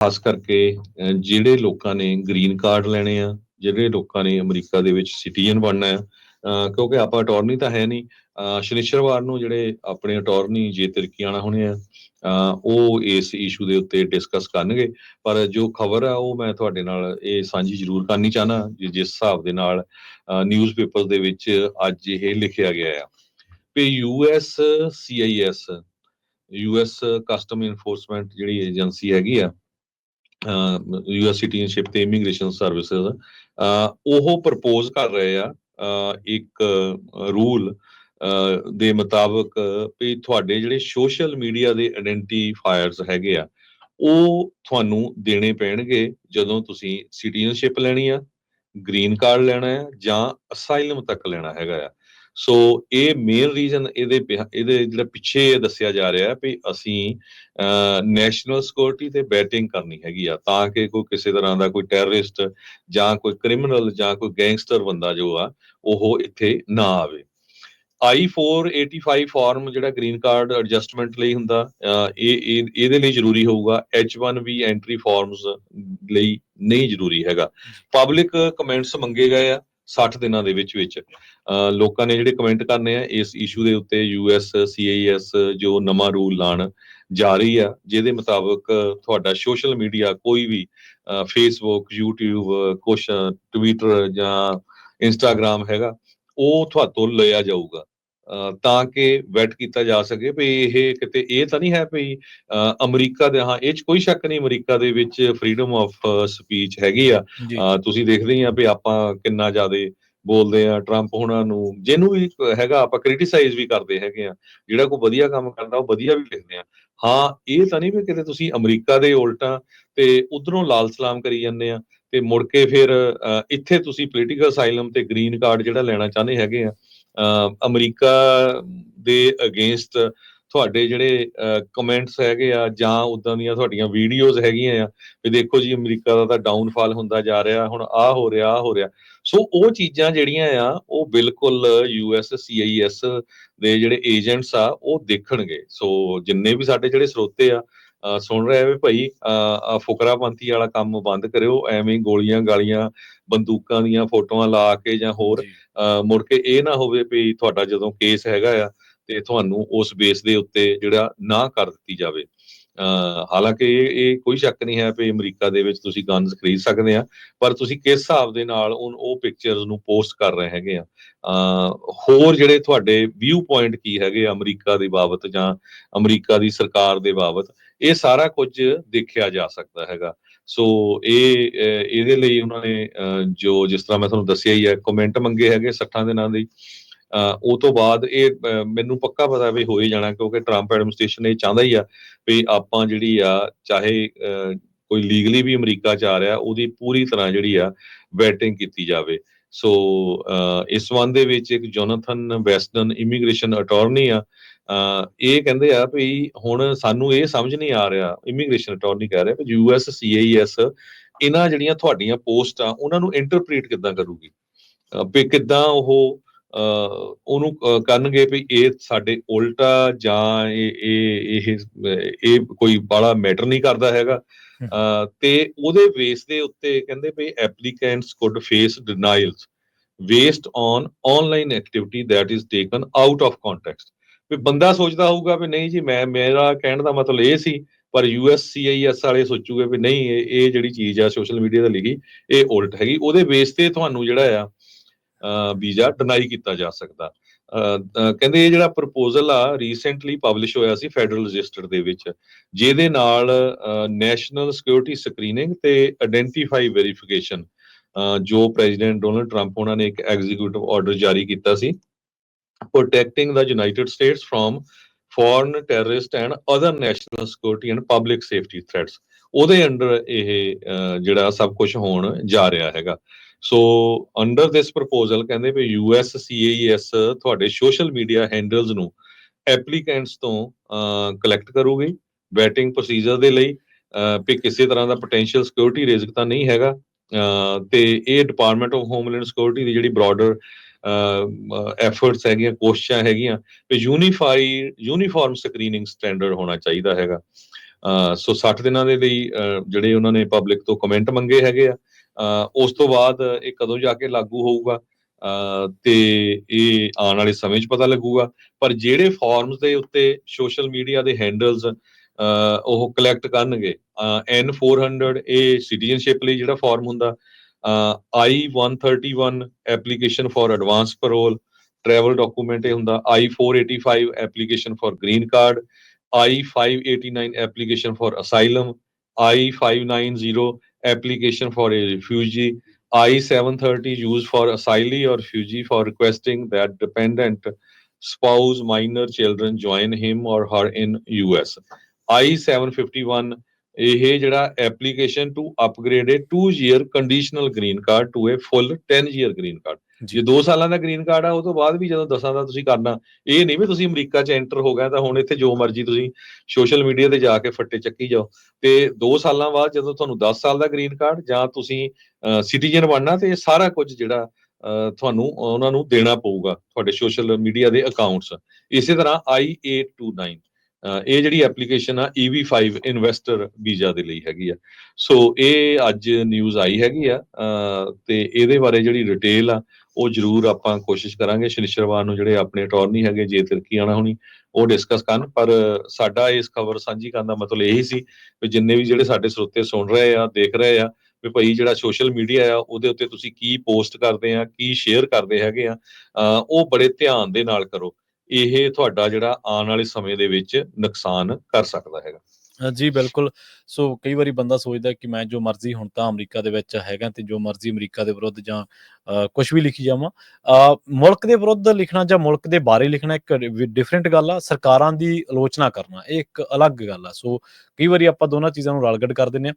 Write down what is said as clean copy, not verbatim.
ਖਾਸ ਕਰਕੇ ਜਿਹੜੇ ਲੋਕਾਂ ਨੇ ਗ੍ਰੀਨ ਕਾਰਡ ਲੈਣੇ ਆ, ਜਿਹੜੇ ਲੋਕਾਂ ਨੇ ਅਮਰੀਕਾ ਦੇ ਵਿੱਚ ਸਿਟੀਜ਼ਨ ਬਣਨਾ ਆ, ਕਿਉਂਕਿ ਆਪਾਂ ਅਟਾਰਨੀ ਤਾਂ ਹੈ ਨਹੀਂ। ਸ਼ਨੀਚਰਵਾਰ ਨੂੰ ਜਿਹੜੇ ਆਪਣੇ ਅਟਾਰਨੀ ਜੇ ਤਿਰਕੀਆਣਾ ਹੋਣੇ ਆ, ਉਹ ਇਸ ਇਸ਼ੂ ਦੇ ਉੱਤੇ ਡਿਸਕਸ ਕਰਨਗੇ। ਪਰ ਜੋ ਖਬਰ ਆ ਉਹ ਮੈਂ ਤੁਹਾਡੇ ਨਾਲ ਇਹ ਸਾਂਝੀ ਜ਼ਰੂਰ ਕਰਨੀ ਚਾਹਨਾ, ਜਿਸ ਹਿਸਾਬ ਦੇ ਨਾਲ ਨਿਊਜ਼ ਪੇਪਰ ਦੇ ਵਿੱਚ ਅੱਜ ਇਹ ਲਿਖਿਆ ਗਿਆ ਆ ਵੀ USCIS US ਕਸਟਮ ਇਨਫੋਰਸਮੈਂਟ ਜਿਹੜੀ ਏਜੰਸੀ ਹੈਗੀ ਆ, US ਸਿਟੀਜ਼ਨਸ਼ਿਪ ਤੇ ਇਮੀਗ੍ਰੇਸ਼ਨ ਸਰਵਿਸਿਜ਼, ਉਹ ਪ੍ਰਪੋਜ਼ ਕਰ ਰਹੇ ਆ ਇੱਕ ਰੂਲ ਦੇ ਮੁਤਾਬਕ ਵੀ ਤੁਹਾਡੇ ਜਿਹੜੇ ਸੋਸ਼ਲ ਮੀਡੀਆ ਦੇ ਆਇਡੈਂਟੀਫਾਇਰਸ ਹੈਗੇ ਆ, ਉਹ ਤੁਹਾਨੂੰ ਦੇਣੇ ਪੈਣਗੇ ਜਦੋਂ ਤੁਸੀਂ ਸਿਟੀਜ਼ਨਸ਼ਿਪ ਲੈਣੀ ਆ, ਗ੍ਰੀਨ ਕਾਰਡ ਲੈਣਾ ਆ ਜਾਂ ਅਸਾਈਲਮ ਤੱਕ ਲੈਣਾ ਹੈਗਾ ਆ। ਸੋ ਇਹ ਮੇਨ ਰੀਜ਼ਨ ਇਹਦੇ ਜਿਹੜਾ ਪਿੱਛੇ ਇਹ ਦੱਸਿਆ ਜਾ ਰਿਹਾ ਵੀ ਅਸੀਂ ਨੈਸ਼ਨਲ ਸਿਕਿਉਰਿਟੀ ਤੇ ਬੈਟਿੰਗ ਕਰਨੀ ਹੈਗੀ ਆ, ਤਾਂ ਕਿ ਕੋਈ ਕਿਸੇ ਤਰ੍ਹਾਂ ਦਾ ਕੋਈ ਟੈਰਰਿਸਟ ਜਾਂ ਕੋਈ ਕ੍ਰਿਮੀਨਲ ਜਾਂ ਕੋਈ ਗੈਂਗਸਟਰ ਬੰਦਾ ਜੋ ਆ ਉਹ ਇੱਥੇ ਨਾ ਆਵੇ। I-485 ਫਾਰਮ ਜਿਹੜਾ ਗ੍ਰੀਨ ਕਾਰਡ ਐਡਜਸਟਮੈਂਟ ਲਈ ਹੁੰਦਾ, ਇਹਦੇ ਲਈ ਜ਼ਰੂਰੀ ਹੋਊਗਾ। H-1B ਐਂਟਰੀ ਫਾਰਮਸ ਲਈ ਨਹੀਂ ਜ਼ਰੂਰੀ ਹੈਗਾ। ਪਬਲਿਕ ਕਮੈਂਟਸ ਮੰਗੇ ਗਏ ਆ 60 ਦਿਨਾਂ ਦੇ ਵਿੱਚ ਲੋਕਾਂ ਨੇ ਜਿਹੜੇ ਕਮੈਂਟ ਕਰਨੇ ਆ ਇਸ ਇਸ਼ੂ ਦੇ ਉੱਤੇ। USCIS ਜੋ ਨਵਾਂ ਰੂਲ ਲਾਣ ਜਾ ਰਹੀ ਆ, ਜਿਹਦੇ ਮੁਤਾਬਕ ਤੁਹਾਡਾ ਸੋਸ਼ਲ ਮੀਡੀਆ ਕੋਈ ਵੀ ਫੇਸਬੁੱਕ, YouTube, ਕੁਛ ਟਵਿੱਟਰ ਜਾਂ ਇੰਸਟਾਗ੍ਰਾਮ ਹੈਗਾ, ਉਹ ਤੁਹਾਤੋਂ ਲਿਆ ਜਾਊਗਾ, ਤਾਂ ਕਿ ਵੈਟ ਕੀਤਾ ਜਾ ਸਕੇ ਵੀ ਇਹ ਕਿਤੇ ਇਹ ਤਾਂ ਨਹੀਂ ਹੈ ਵੀ ਅਮਰੀਕਾ ਦੇ, ਹਾਂ ਇਹ 'ਚ ਕੋਈ ਸ਼ੱਕ ਨਹੀਂ ਅਮਰੀਕਾ ਦੇ ਵਿੱਚ ਫਰੀडम ਆਫ ਸਪੀਚ ਹੈਗੀ ਆ। ਤੁਸੀਂ ਦੇਖਦੇ ਹੀ ਆ ਵੀ ਆਪਾਂ ਕਿੰਨਾ ਜ਼ਿਆਦਾ ਬੋਲਦੇ ਆ ਟਰੰਪ ਹੁਣਾਂ ਨੂੰ, ਜਿਹਨੂੰ ਵੀ ਹੈਗਾ ਆਪਾਂ ਕ੍ਰਿਟੀਸਾਈਜ਼ ਵੀ ਕਰਦੇ ਹੈਗੇ ਆ। ਜਿਹੜਾ ਕੋਈ ਵਧੀਆ ਕੰਮ ਕਰਦਾ ਉਹ ਵਧੀਆ ਵੀ ਲਿਖਦੇ ਆ। ਹਾਂ ਇਹ ਤਾਂ ਨਹੀਂ ਵੀ ਕਿਤੇ ਤੁਸੀਂ ਅਮਰੀਕਾ ਦੇ ਉਲਟਾ ਤੇ ਉਧਰੋਂ ਲਾਲ ਸਲਾਮ ਕਰੀ ਜਾਂਦੇ ਆ ਤੇ ਮੁੜ ਕੇ ਫਿਰ ਇੱਥੇ ਤੁਸੀਂ ਪੋਲੀਟੀਕਲ ਅਸਾਈਲਮ ਤੇ ਗ੍ਰੀਨ ਕਾਰਡ ਜਿਹੜਾ ਲੈਣਾ ਚਾਹੁੰਦੇ ਹੈਗੇ ਆ। ਅਮਰੀਕਾ ਦੇ ਅਗੇਂਸਟ ਤੁਹਾਡੇ ਜਿਹੜੇ ਕਮੈਂਟਸ ਹੈਗੇ ਆ ਜਾਂ ਉਦਾਂ ਦੀਆਂ ਤੁਹਾਡੀਆਂ ਵੀਡੀਓਜ਼ ਹੈਗੀਆਂ ਆ ਵੀ ਦੇਖੋ ਜੀ ਅਮਰੀਕਾ ਦਾ ਤਾਂ ਡਾਊਨਫਾਲ ਹੁੰਦਾ ਜਾ ਰਿਹਾ, ਹੁਣ ਆਹ ਹੋ ਰਿਹਾ। ਸੋ ਉਹ ਚੀਜ਼ਾਂ ਜਿਹੜੀਆਂ ਆ ਉਹ ਬਿਲਕੁਲ USCIS ਦੇ ਜਿਹੜੇ ਏਜੰਟਸ ਆ ਉਹ ਦੇਖਣਗੇ। ਸੋ ਜਿੰਨੇ ਵੀ ਸਾਡੇ ਜਿਹੜੇ ਸਰੋਤੇ ਆ ਸੁਣ ਰਹੇ ਵੀ ਭਾਈ ਫੁਕਰਾਪੰਥੀ ਵਾਲਾ ਕੰਮ ਬੰਦ ਕਰਿਓ, ਐਵੇਂ ਗੋਲੀਆਂ ਗਾਲੀਆਂ ਬੰਦੂਕਾਂ ਦੀਆਂ ਫੋਟੋਆਂ ਲਾ ਕੇ ਜਾਂ ਹੋਰ ਮੁੜ ਕੇ ਇਹ ਨਾ ਹੋਵੇ ਵੀ ਤੁਹਾਡਾ ਜਦੋਂ ਕੇਸ ਹੈਗਾ ਆ ਤੇ ਤੁਹਾਨੂੰ ਉਸ ਬੇਸ ਦੇ ਉੱਤੇ ਜਿਹੜਾ ਨਾ ਕਰ ਦਿੱਤੀ ਜਾਵੇ। ਹਾਲਾਂਕਿ ਇਹ ਕੋਈ ਸ਼ੱਕ ਨਹੀਂ ਹੈ ਵੀ ਅਮਰੀਕਾ ਦੇ ਵਿੱਚ ਤੁਸੀਂ ਗਨਸ ਖਰੀਦ ਸਕਦੇ ਆ, ਪਰ ਤੁਸੀਂ ਕਿਸ ਹਿਸਾਬ ਦੇ ਨਾਲ ਉਹ ਪਿਕਚਰਸ ਨੂੰ ਪੋਸਟ ਕਰ ਰਹੇ ਹੈਗੇ ਆ, ਹੋਰ ਜਿਹੜੇ ਤੁਹਾਡੇ ਵਿਊ ਪੁਆਇੰਟ ਕੀ ਹੈਗੇ ਅਮਰੀਕਾ ਦੇ ਬਾਬਤ ਜਾਂ ਅਮਰੀਕਾ ਦੀ ਸਰਕਾਰ ਦੇ ਬਾਬਤ, ਇਹ ਸਾਰਾ ਕੁਝ ਦੇਖਿਆ ਜਾ ਸਕਦਾ ਹੈਗਾ। ਸੋ ਇਹਦੇ ਲਈ ਉਹਨਾਂ ਨੇ ਜੋ ਜਿਸ ਤਰ੍ਹਾਂ ਮੈਂ ਤੁਹਾਨੂੰ ਦੱਸਿਆ ਹੀ ਹੈ ਕਮੈਂਟ ਮੰਗੇ ਹੈਗੇ 60 ਦਿਨਾਂ ਦੀ। ਉਹ ਤੋਂ ਬਾਅਦ ਇਹ ਮੈਨੂੰ ਪੱਕਾ ਪਤਾ ਵੀ ਹੋ ਹੀ ਜਾਣਾ, ਕਿਉਂਕਿ ਟਰੰਪ ਐਡਮਿਨਿਸਟ੍ਰੇਸ਼ਨ ਇਹ ਚਾਹੁੰਦਾ ਹੀ ਆ ਵੀ ਆਪਾਂ ਜਿਹੜੀ ਆ ਚਾਹੇ ਕੋਈ ਲੀਗਲੀ ਵੀ ਅਮਰੀਕਾ 'ਚ ਆ ਰਿਹਾ ਉਹਦੀ ਪੂਰੀ ਤਰ੍ਹਾਂ ਜਿਹੜੀ ਆ ਵੈਟਿੰਗ ਕੀਤੀ ਜਾਵੇ। ਸੋ ਇਸ ਸੰਬੰਧ ਦੇ ਵਿੱਚ ਇੱਕ ਜੋਨਾਥਨ ਵੈਸਟਨ ਇਮੀਗ੍ਰੇਸ਼ਨ ਅਟਾਰਨੀ ਆ, ਇਹ ਕਹਿੰਦੇ ਆ ਵੀ ਹੁਣ ਸਾਨੂੰ ਇਹ ਸਮਝ ਨਹੀਂ ਆ ਰਿਹਾ, ਇਮੀਗ੍ਰੇਸ਼ਨ ਅਟਾਰਨੀ ਕਹਿ ਰਿਹਾ ਵੀ USCIS ਇਹਨਾਂ ਜਿਹੜੀਆਂ ਤੁਹਾਡੀਆਂ ਪੋਸਟ ਆ ਉਹਨਾਂ ਨੂੰ ਇੰਟਰਪ੍ਰੀਟ ਕਿੱਦਾਂ ਕਰੂਗੀ, ਵੀ ਕਿੱਦਾਂ ਉਹ ਉਹਨੂੰ ਕਰਨਗੇ ਵੀ ਇਹ ਸਾਡੇ ਉਲਟਾ ਜਾਂ ਇਹ ਕੋਈ ਬੜਾ ਮੈਟਰ ਨਹੀਂ ਕਰਦਾ ਹੈਗਾ। ਤੇ ਉਹਦੇ ਬੇਸ ਦੇ ਉੱਤੇ ਕਹਿੰਦੇ ਵੀ applicants could face denials based on online activity that is taken out of context. ਵੀ ਬੰਦਾ ਸੋਚਦਾ ਹੋਊਗਾ ਵੀ ਨਹੀਂ ਜੀ ਮੇਰਾ ਕਹਿਣ ਦਾ ਮਤਲਬ ਇਹ ਸੀ, ਪਰ USCIS ਵਾਲੇ ਸੋਚੂਗੇ ਵੀ ਨਹੀਂ ਇਹ ਜਿਹੜੀ ਚੀਜ਼ ਆ ਸੋਸ਼ਲ ਮੀਡੀਆ ਤੇ ਲਿਖੀ ਇਹ ਉਲਟ ਹੈਗੀ, ਉਹਦੇ ਬੇਸ ਤੇ ਤੁਹਾਨੂੰ ਜਿਹੜਾ ਆ ਵੀਜ਼ਾ ਡਿਨਾਈ ਕੀਤਾ ਜਾ ਸਕਦਾ। ਕਹਿੰਦੇ ਇਹ ਜਿਹੜਾ ਪ੍ਰਪੋਜ਼ਲ ਆ ਰੀਸੈਂਟਲੀ ਪਬਲਿਸ਼ ਹੋਇਆ ਸੀ ਫੈਡਰਲ ਰਜਿਸਟਰ ਦੇ ਵਿੱਚ, ਜਿਹਦੇ ਨਾਲ ਨੈਸ਼ਨਲ ਸਿਕਿਉਰਿਟੀ ਸਕਰੀਨਿੰਗ ਤੇ ਆਇਡੈਂਟੀਫਾਈ ਵੈਰੀਫਿਕੇਸ਼ਨ ਜੋ ਪ੍ਰੈਜ਼ੀਡੈਂਟ ਡੋਨਲਡ ਟਰੰਪ ਉਹਨਾਂ ਨੇ ਇੱਕ ਐਗਜ਼ੀਕਿਊਟਿਵ ਆਰਡਰ ਜਾਰੀ ਕੀਤਾ ਸੀ, protecting the United States from foreign terrorist and other national security and public safety threats, ਉਹਦੇ ਅੰਡਰ ਇਹ ਜਿਹੜਾ ਸਭ ਕੁਝ ਹੋਣ ਜਾ ਰਿਹਾ ਹੈਗਾ। ਸੋ ਅੰਡਰ ਦਿਸ ਪ੍ਰਪੋਜ਼ਲ ਕਹਿੰਦੇ ਵੀ USCIS ਤੁਹਾਡੇ ਸੋਸ਼ਲ ਮੀਡੀਆ ਹੈਂਡਲਸ ਨੂੰ ਐਪਲੀਕੈਂਟਸ ਤੋਂ ਕਲੈਕਟ ਕਰੂਗੀ ਵੈਟਿੰਗ ਪ੍ਰੋਸੀਜਰ ਦੇ ਲਈ, ਵੀ ਕਿਸੇ ਤਰ੍ਹਾਂ ਦਾ ਪੋਟੈਂਸ਼ੀਅਲ ਸਿਕਿਉਰਿਟੀ ਰਿਸਕ ਤਾਂ ਨਹੀਂ ਹੈਗਾ। ਤੇ ਇਹ ਡਿਪਾਰਟਮੈਂਟ ਆਫ ਹੋਮਲੈਂਡ ਸਿਕਿਉਰਿਟੀ ਦੀ ਜਿਹੜੀ ਬ੍ਰੌਡਰ ਐਫਰਟਸ ਹੈਗੀਆਂ, ਕੋਸ਼ਿਸ਼ਾਂ ਹੈਗੀਆਂ ਵੀ ਯੂਨੀਫਾਰਮ ਸਕਰੀਨਿੰਗ ਸਟੈਂਡਰਡ ਹੋਣਾ ਚਾਹੀਦਾ ਹੈਗਾ। ਸੋ 60 ਦਿਨਾਂ ਦੇ ਲਈ ਜਿਹੜੇ ਉਹਨਾਂ ਨੇ ਪਬਲਿਕ ਤੋਂ ਕਮੈਂਟ ਮੰਗੇ ਹੈਗੇ ਆ। ਉਸ ਤੋਂ ਬਾਅਦ ਇਹ ਕਦੋਂ ਜਾ ਕੇ ਲਾਗੂ ਹੋਊਗਾ ਤੇ ਇਹ ਆਉਣ ਵਾਲੇ ਸਮੇਂ 'ਚ ਪਤਾ ਲੱਗੂਗਾ। ਪਰ ਜਿਹੜੇ ਫਾਰਮਸ ਦੇ ਉੱਤੇ ਸੋਸ਼ਲ ਮੀਡੀਆ ਦੇ ਹੈਂਡਲਸ ਉਹ ਕਲੈਕਟ ਕਰਨਗੇ, N400 ਇਹ ਸਿਟੀਜ਼ਨਸ਼ਿਪ ਲਈ ਜਿਹੜਾ ਫਾਰਮ ਹੁੰਦਾ, I-131 application for advance parole travel document ਇਹ ਹੁੰਦਾ, I-485 application for green card, I-589 application for asylum, I-590 application for a refugee, I-730 used for asylee or refugee for requesting that dependent spouse, minor children join him or her in US. I-751 ਇਹ ਜਿਹੜਾ application to upgrade a 2-year conditional green card to a full 10-year green card. ਜੇ 2 ਸਾਲਾਂ ਦਾ green card ਆ ਉਹ ਤੋਂ ਬਾਅਦ ਵੀ ਜਦੋਂ 10 ਦਾ ਤੁਸੀਂ ਕਰਨਾ, ਇਹ ਨਹੀਂ ਵੀ ਤੁਸੀਂ ਅਮਰੀਕਾ 'ਚ ਐਂਟਰ ਹੋ ਗਏ ਤਾਂ ਹੁਣ ਇੱਥੇ ਜੋ ਮਰਜ਼ੀ ਤੁਸੀਂ ਸੋਸ਼ਲ ਮੀਡੀਆ ਤੇ ਜਾ ਕੇ ਫੱਟੇ ਚੱਕੀ ਜਾਓ। ਤੇ 2 ਸਾਲਾਂ ਬਾਅਦ ਜਦੋਂ ਤੁਹਾਨੂੰ 10 ਸਾਲ ਦਾ ਗ੍ਰੀਨ ਕਾਰਡ ਜਾਂ ਤੁਸੀਂ ਸਿਟੀਜ਼ਨ ਬਣਨਾ, ਤੇ ਇਹ ਸਾਰਾ ਕੁਝ ਜਿਹੜਾ ਤੁਹਾਨੂੰ ਉਹਨਾਂ ਨੂੰ ਦੇਣਾ ਪਊਗਾ ਤੁਹਾਡੇ ਸੋਸ਼ਲ ਮੀਡੀਆ ਦੇ ਅਕਾਊਂਟਸ। ਇਸੇ ਤਰ੍ਹਾਂ I-829 ਇਹ ਜਿਹੜੀ ਐਪਲੀਕੇਸ਼ਨ ਆ EB-5 ਇਨਵੈਸਟਰ ਵੀਜ਼ਾ ਦੇ ਲਈ ਹੈਗੀ ਆ। ਸੋ ਇਹ ਅੱਜ ਨਿਊਜ਼ ਆਈ ਹੈਗੀ ਆ ਤੇ ਇਹਦੇ ਬਾਰੇ ਜਿਹੜੀ ਡਿਟੇਲ ਆ ਉਹ ਜ਼ਰੂਰ ਆਪਾਂ ਕੋਸ਼ਿਸ਼ ਕਰਾਂਗੇ ਸ਼ਨੀਚਰਵਾਰ ਨੂੰ ਜਿਹੜੇ ਆਪਣੇ ਅਟਾਰਨੀ ਹੈਗੇ ਜੇ ਤਿਰਕੀਆਣਾ ਹੁਣੀ ਉਹ ਡਿਸਕਸ ਕਰਨ। ਪਰ ਸਾਡਾ ਇਸ ਖਬਰ ਸਾਂਝੀ ਕਰਨ ਦਾ ਮਤਲਬ ਇਹੀ ਸੀ ਵੀ ਜਿੰਨੇ ਵੀ ਜਿਹੜੇ ਸਾਡੇ ਸਰੋਤੇ ਸੁਣ ਰਹੇ ਆ, ਦੇਖ ਰਹੇ ਆ, ਵੀ ਭਾਈ ਜਿਹੜਾ ਸੋਸ਼ਲ ਮੀਡੀਆ ਆ ਉਹਦੇ ਉੱਤੇ ਤੁਸੀਂ ਕੀ ਪੋਸਟ ਕਰਦੇ ਆ, ਕੀ ਸ਼ੇਅਰ ਕਰਦੇ ਹੈਗੇ ਆ, ਉਹ ਬੜੇ ਧਿਆਨ ਦੇ ਨਾਲ ਕਰੋ। ਇਹ ਤੁਹਾਡਾ ਜਿਹੜਾ ਆਉਣ ਵਾਲੇ ਸਮੇਂ ਦੇ ਵਿੱਚ ਨੁਕਸਾਨ ਕਰ ਸਕਦਾ ਹੈਗਾ। ਜੀ ਬਿਲਕੁਲ। ਸੋ ਕਈ ਵਾਰੀ ਬੰਦਾ ਸੋਚਦਾ ਕਿ ਮੈਂ ਜੋ ਮਰਜ਼ੀ ਹੁਣ ਤਾਂ ਅਮਰੀਕਾ ਦੇ ਵਿੱਚ ਹੈਗਾ ਤੇ ਜੋ ਮਰਜ਼ੀ ਅਮਰੀਕਾ ਦੇ ਵਿਰੁੱਧ ਜਾਂ ਕੁਛ ਵੀ ਲਿਖੀ ਜਾਵਾਂ। ਮੁਲਕ ਦੇ ਵਿਰੁੱਧ ਲਿਖਣਾ ਜਾਂ ਮੁਲਕ ਦੇ ਬਾਰੇ ਲਿਖਣਾ ਇੱਕ ਡਿਫਰੈਂਟ ਗੱਲ ਆ, ਸਰਕਾਰਾਂ ਦੀ ਆਲੋਚਨਾ ਕਰਨਾ ਇਹ ਇੱਕ ਅਲੱਗ ਗੱਲ ਆ। ਸੋ ਕਈ ਵਾਰੀ ਆਪਾਂ ਦੋਨਾਂ ਚੀਜ਼ਾਂ ਨੂੰ ਰਲਗੱਡ ਕਰ ਦਿੰਦੇ ਹਾਂ।